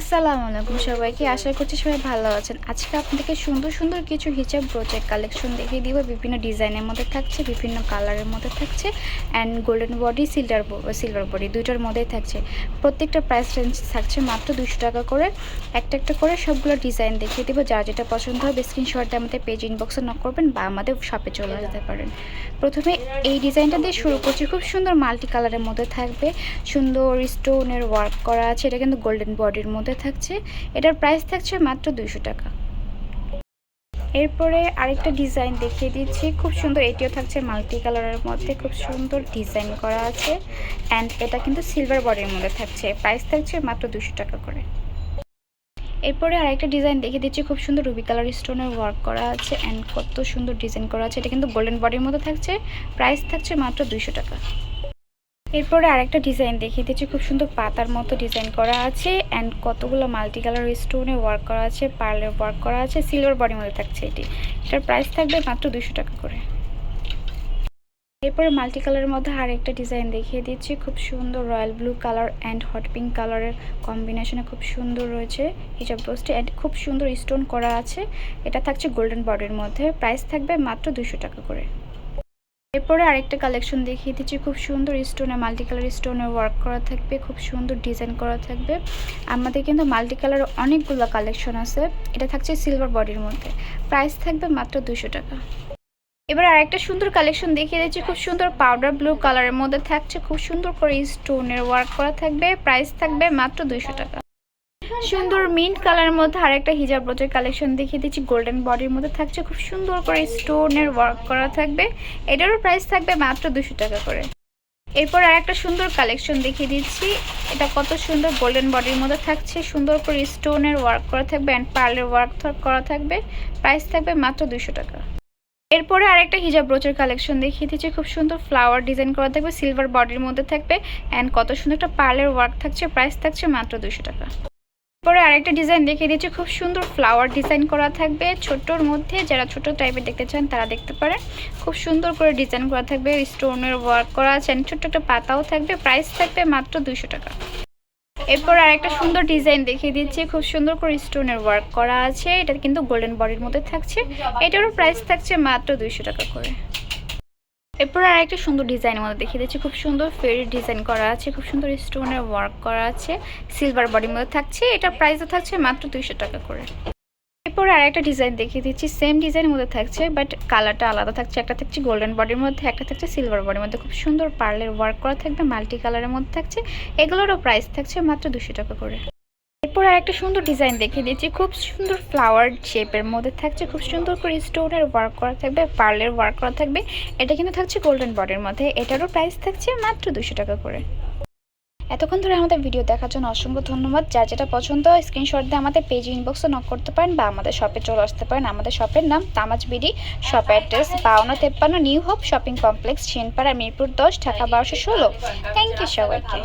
আসসালামু আলাইকুম সবাইকে। আশা করছি সবাই ভালো আছেন। আজকে আপনাদেরকে সুন্দর সুন্দর কিছু হিজাব প্রজেক্ট কালেকশন দেখিয়ে দিব। বিভিন্ন ডিজাইনের মধ্যে থাকছে, বিভিন্ন কালারের মধ্যে থাকছে, and golden body silver body দুইটার মধ্যেই থাকছে। প্রত্যেকটা প্রাইস রেঞ্জ থাকছে মাত্র 200 টাকা করে। একটা একটা করে সবগুলো ডিজাইন দেখিয়ে দিব। যার যেটা পছন্দ হবে স্ক্রিনশট দিয়ে আমাদের পেজ ইনবক্সে নক করবেন বা আমাদের শপে চলে যেতে পারেন। প্রথমে এই ডিজাইনটা দিয়ে শুরু করছি। খুব সুন্দর মাল্টি কালারের মধ্যে থাকবে, সুন্দর স্টোনের ওয়ার্ক করা আছে। এটা কিন্তু গোল্ডেন বডির মধ্যে থাকছে। এটার প্রাইস থাকছে মাত্র 200 টাকা। এরপরে আরেকটা ডিজাইন দেখিয়ে দিচ্ছি, খুব সুন্দর। এটিও থাকছে মাল্টি কালারের মধ্যে, খুব সুন্দর ডিজাইন করা আছে, অ্যান্ড এটা কিন্তু সিলভার বডির মধ্যে থাকছে। প্রাইস থাকছে মাত্র 200 টাকা করে। এরপরে আরেকটা ডিজাইন দেখিয়ে দিচ্ছি, খুব সুন্দর রুবি কালার স্টোনের ওয়ার্ক করা আছে, অ্যান্ড কত সুন্দর ডিজাইন করা আছে। এটা কিন্তু গোল্ডেন বডির মধ্যে থাকছে। প্রাইস থাকছে মাত্র 200 টাকা। এরপরে আরেকটা ডিজাইন দেখিয়ে দিচ্ছি, খুব সুন্দর পাতার মতো ডিজাইন করা আছে, অ্যান্ড কতগুলো মাল্টি কালার স্টোনে ওয়ার্ক করা আছে, পার্লের ওয়ার্ক করা আছে, সিলভার বডির মধ্যে থাকছে। এটার প্রাইস থাকবে মাত্র 200 টাকা করে। এরপরে মাল্টি কালারের মধ্যে আরেকটা ডিজাইন দেখিয়ে দিচ্ছি, খুব সুন্দর royal blue colour and hot pink কালারের কম্বিনেশনে খুব সুন্দর রয়েছে হিজাব ব্লাউজটি, অ্যান্ড খুব সুন্দর স্টোন করা আছে। এটা থাকছে গোল্ডেন বডির মধ্যে। প্রাইস থাকবে মাত্র 200 টাকা করে। এরপরে আরেকটা কালেকশন দেখিয়ে দিচ্ছি, খুব সুন্দর স্টোনে মাল্টি কালার স্টোনের ওয়ার্ক করা থাকবে, খুব সুন্দর ডিজাইন করা থাকবে। আমাদের কিন্তু মাল্টি কালার অনেকগুলো কালেকশন আছে। এটা থাকছে সিলভার বডির মধ্যে। প্রাইস থাকবে মাত্র 200 টাকা। এবার আরেকটা সুন্দর কালেকশন দেখিয়ে দিচ্ছি, খুব সুন্দর পাউডার ব্লু কালারের মধ্যে থাকছে, খুব সুন্দর করে স্টোনের ওয়ার্ক করা থাকবে। প্রাইস থাকবে মাত্র 200 টাকা। সুন্দর মিন্ট কালারের মধ্যে আরেকটা হিজাব ব্লাউজের কালেকশন দেখিয়ে দিচ্ছি, গোল্ডেন বডির মধ্যে থাকছে, খুব সুন্দর করে স্টোনের ওয়ার্ক করা থাকবে। এটারও প্রাইস থাকবে মাত্র 200 টাকা করে। এরপর আরেকটা সুন্দর কালেকশন দেখিয়ে দিচ্ছি, এটা কত সুন্দর গোল্ডেন বডির মধ্যে থাকছে, সুন্দর করে স্টোনের ওয়ার্ক করা থাকবে, অ্যান্ড পার্লের ওয়ার্ক করা থাকবে। প্রাইস থাকবে মাত্র 200 টাকা। এরপরে আরেকটা হিজাব ব্রোচের কালেকশন দেখিয়ে দিচ্ছি, খুব সুন্দর ফ্লাওয়ার ডিজাইন করা থাকবে, সিলভার বডির মধ্যে থাকবে, অ্যান্ড কত সুন্দর একটা পার্লের ওয়ার্ক থাকছে। প্রাইস থাকছে মাত্র 200 টাকা। পরে আরেকটা ডিজাইন দেখিয়ে দিচ্ছি, খুব সুন্দর ফ্লাওয়ার ডিজাইন করা থাকবে ছোট্টর মধ্যে। যারা ছোট টাইপের দেখতে চান তারা দেখতে পারেন। খুব সুন্দর করে ডিজাইন করা থাকবে, স্টোনের ওয়ার্ক করা আছে, ছোট্ট একটা পাতাও থাকবে। প্রাইস থাকবে মাত্র 200 টাকা। এরপর আরেকটা সুন্দর ডিজাইন দেখিয়ে দিচ্ছি, খুব সুন্দর করে স্টোনের ওয়ার্ক করা আছে। এটা কিন্তু গোল্ডেন বডির মধ্যে থাকছে। এটারও প্রাইস থাকছে মাত্র 200 টাকা করে। এরপর আরেকটা সুন্দর ডিজাইনের মধ্যে দেখিয়ে দিচ্ছি, খুব সুন্দর ফেরি ডিজাইন করা আছে, খুব সুন্দর স্টোনের ওয়ার্ক করা আছে, সিলভার বডির মধ্যে থাকছে। এটা প্রাইসও থাকছে মাত্র 200 টাকা করে। এরপর আরেকটা ডিজাইন দেখিয়ে দিচ্ছি, সেম ডিজাইনের মধ্যে থাকছে, বাট কালারটা আলাদা থাকছে। একটা থাকছে গোল্ডেন বডির মধ্যে, একটা থাকছে সিলভার বডির মধ্যে। খুব সুন্দর পার্লের ওয়ার্ক করা থাকবে, মাল্টি কালারের মধ্যে থাকছে। এগুলোরও প্রাইস থাকছে মাত্র 200 টাকা করে। এরপর আরেকটা সুন্দর ডিজাইন দেখিয়ে দিচ্ছি, খুব সুন্দর ফ্লাওয়ার শেপের মধ্যে থাকছে, খুব সুন্দর করে স্টোনের ওয়ার্ক করা থাকবে, পার্লের ওয়ার্ক করা থাকবে। এটা কিন্তু থাকছে গোল্ডেন বডির মধ্যে। এটারও প্রাইস থাকছে মাত্র 200 টাকা করে। এতক্ষণ ধরে আমাদের ভিডিও দেখার জন্য অসংখ্য ধন্যবাদ। যার যেটা পছন্দ হয় স্ক্রিনশট দিয়ে আমাদের পেজ ইনবক্সে নক করতে পারেন বা আমাদের শপে চলে আসতে পারেন। আমাদের শপের নাম Tamaj BD, shop address 5253 new hope shopping complex, Shinpara, Mirpur 10, Dhaka 1216। Thank you সবাইকে।